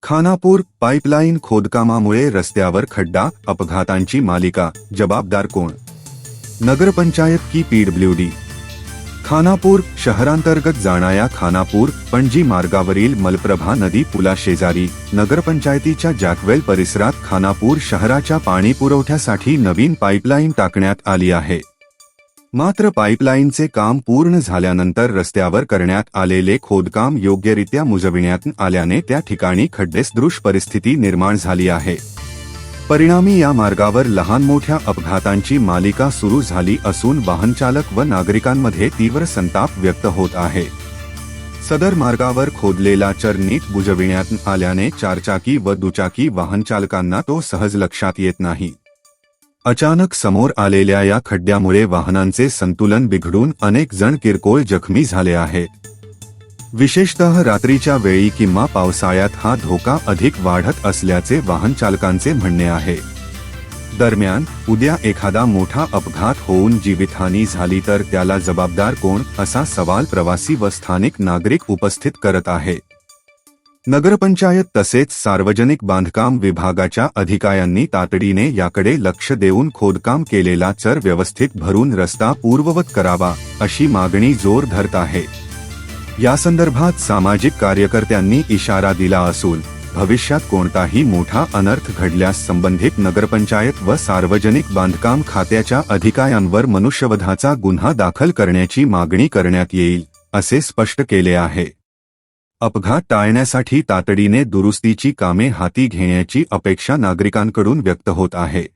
Khanapur pipeline खोदकामामुळे रस्त्यावर खड्डा, अपघातांची मालिका, जबाबदार कोण? नगरपंचायत की पीडब्ल्यूडी? खानापूर शहरांतर्गत जाणाऱ्या खानापूर पणजी मार्गावरील मलप्रभा नदी पुलाशेजारी नगरपंचायतीच्या जॅकवेल परिसरात खानापूर शहराच्या पाणी पुरवठ्यासाठी नवीन पाईपलाईन टाकण्यात आली आहे. मात्र पाईपलाईनचे काम पूर्ण झाल्यानंतर रस्त्यावर करण्यात आलेले खोदकाम योग्यरित्या मुजविण्यात आल्याने त्या ठिकाणी खड्डेसदृश परिस्थिती निर्माण झाली आहे. परिणामी या मार्गावर लहान मोठ्या अपघातांची मालिका सुरू झाली असून वाहनचालक व नागरिकांमध्ये तीव्र संताप व्यक्त होत आहे. सदर मार्गावर खोदलेला चर नीट बुजविण्यात आल्याने चारचाकी व दुचाकी वाहनचालकांना तो सहज लक्षात येत नाही. अचानक समोर आलेल्या या खड्ड्यामुळे वाहनांचे संतुलन बिघडून अनेक जण किरकोळ जखमी झाले आहेत. विशेषतः रात्रीच्या वेळी किंवा पावसाळ्यात हा धोका अधिक वाढत असल्याचे वाहनचालकांचे म्हणणे आहे. दरम्यान उद्या एखादा मोठा अपघात होऊन जीवितहानी झाली तर त्याला जबाबदार कोण, असा सवाल प्रवासी व स्थानिक नागरिक उपस्थित करत आहेत. नगरपंचायत तसेच सार्वजनिक बांधकाम विभागाच्या अधिकाऱ्यांनी तातडीने याकडे लक्ष देऊन खोदकाम केलेला चर व्यवस्थित भरून रस्ता पूर्ववत करावा, अशी मागणी जोर धरत आहे. यासंदर्भात सामाजिक कार्यकर्त्यांनी इशारा दिला असून भविष्यात कोणताही मोठा अनर्थ घडल्यास संबंधित नगरपंचायत व सार्वजनिक बांधकाम खात्याच्या अधिकाऱ्यांवर मनुष्यवधाचा गुन्हा दाखल करण्याची मागणी करण्यात येईल, असे स्पष्ट केले आहे. अपघात टाळण्यासाठी तातडीने दुरुस्तीची कामे हाती घेण्याची अपेक्षा नागरिकांकडून व्यक्त होत आहे.